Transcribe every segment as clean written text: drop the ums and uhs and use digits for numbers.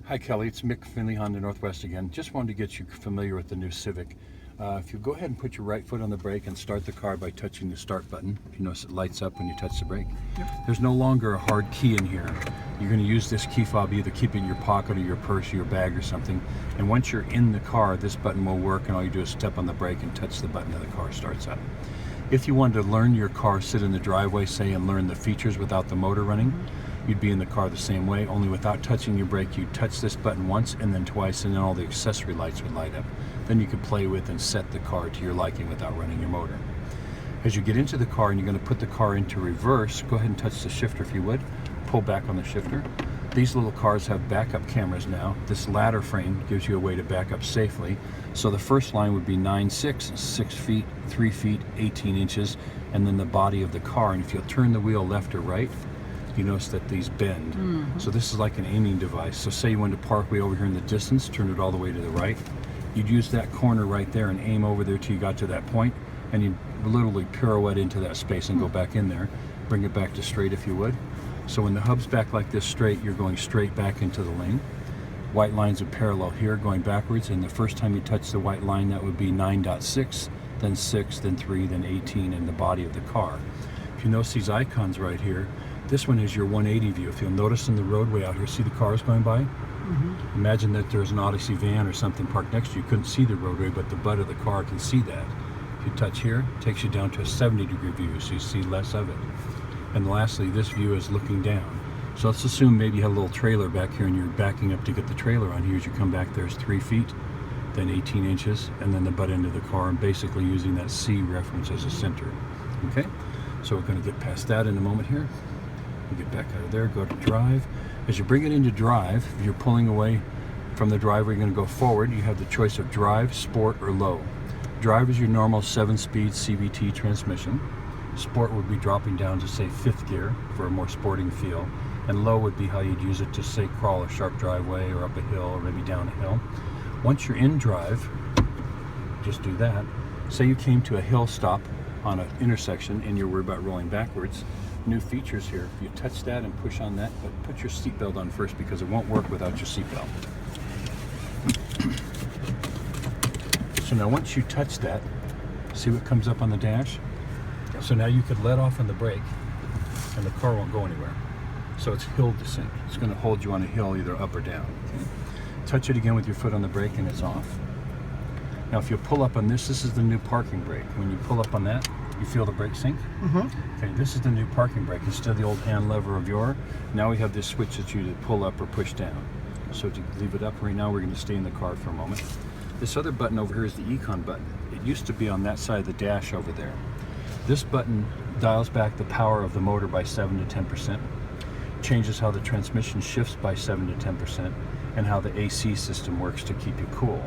Hi Kelly, it's Mick Finley Honda Northwest again. Just wanted to get you familiar with the new Civic. If you go ahead and put your right foot on the brake and start the car by touching the start button, if you notice it lights up when you touch the brake. Yep. There's no longer a hard key in here. You're going to use this key fob, either keep it in your pocket or your purse or your bag or something. And once you're in the car, this button will work, and all you do is step on the brake and touch the button and the car starts up. If you wanted to learn your car, sit in the driveway, say, and learn the features without the motor running, you'd be in the car the same way, only without touching your brake. You'd touch this button once and then twice, and then all the accessory lights would light up. Then you could play with and set the car to your liking without running your motor. As you get into the car and you're going to put the car into reverse, go ahead and touch the shifter if you would. Pull back on the shifter. These little cars have backup cameras now. This ladder frame gives you a way to back up safely. So the first line would be 9'6", 6 feet, 3 feet, 18 inches, and then the body of the car. And if you'll turn the wheel left or right, you notice that these bend. So this is like an aiming device. So say you wanted to park way over here in the distance, turn it all the way to the right. You'd use that corner right there and aim over there till you got to that point, and you'd literally pirouette into that space and go back in there. Bring it back to straight if you would. So when the hub's back like this straight, you're going straight back into the lane. White lines are parallel here going backwards, and the first time you touch the white line, that would be 9.6, then 6, then 3, then 18 in the body of the car. If you notice these icons right here, this one is your 180 view. If you'll notice in the roadway out here, see the cars going by? Imagine that there's an Odyssey van or something parked next to you. You couldn't see the roadway, but the butt of the car can see that. If you touch here, it takes you down to a 70-degree view, so you see less of it. And lastly, this view is looking down. So let's assume maybe you had a little trailer back here and you're backing up to get the trailer on here. As you come back, there's 3 feet, then 18 inches, and then the butt end of the car, and basically using that C reference as a center. Okay? So we're going to get past that in a moment here. We'll get back out of there, go to drive. As you bring it into drive, if you're pulling away from the driver, you're going to go forward. You have the choice of drive, sport, or low. Drive is your normal 7-speed CVT transmission. Sport would be dropping down to, say, 5th gear for a more sporting feel. And low would be how you'd use it to, say, crawl a sharp driveway or up a hill or maybe down a hill. Once you're in drive, just do that. Say you came to a hill stop on an intersection and you're worried about rolling backwards. New features here. If you touch that and push on that, but put your seatbelt on first because it won't work without your seatbelt. So now once you touch that, see what comes up on the dash? So now you could let off on the brake and the car won't go anywhere. So it's hill descent. It's going to hold you on a hill either up or down. Okay? Touch it again with your foot on the brake and it's off. Now if you pull up on this is the new parking brake. When you pull up on that, you feel the brake sync? Okay, this is the new parking brake. Instead of the old hand lever of yore, now we have this switch that you to pull up or push down. So to leave it up right now, we're going to stay in the car for a moment. This other button over here is the econ button. It used to be on that side of the dash over there. This button dials back the power of the motor by 7 to 10%, changes how the transmission shifts by 7 to 10%, and how the AC system works to keep you cool.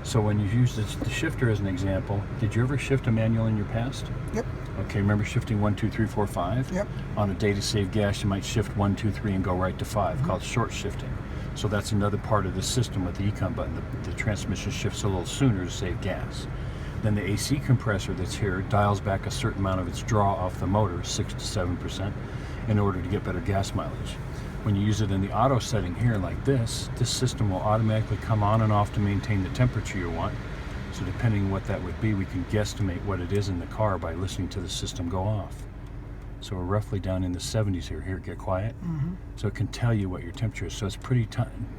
So when you use the shifter as an example, did you ever shift a manual in your past? Yep. Okay, remember shifting 1, 2, 3, 4, 5? Yep. On a day to save gas, you might shift 1, 2, 3 and go right to 5, called short shifting. So that's another part of the system with the econ button. The transmission shifts a little sooner to save gas. Then the AC compressor that's here dials back a certain amount of its draw off the motor, 6 to 7%, in order to get better gas mileage. When you use it in the auto setting here like this system will automatically come on and off to maintain the temperature you want. So depending on what that would be, we can guesstimate what it is in the car by listening to the system go off. So we're roughly down in the 70s here. Here, get quiet. So it can tell you what your temperature is. So it's pretty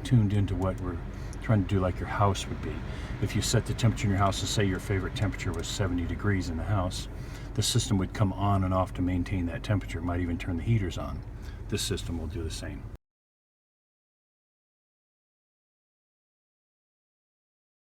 tuned into what we're trying to do, like your house would be. If you set the temperature in your house to say your favorite temperature was 70 degrees in the house, the system would come on and off to maintain that temperature. It might even turn the heaters on. This system will do the same.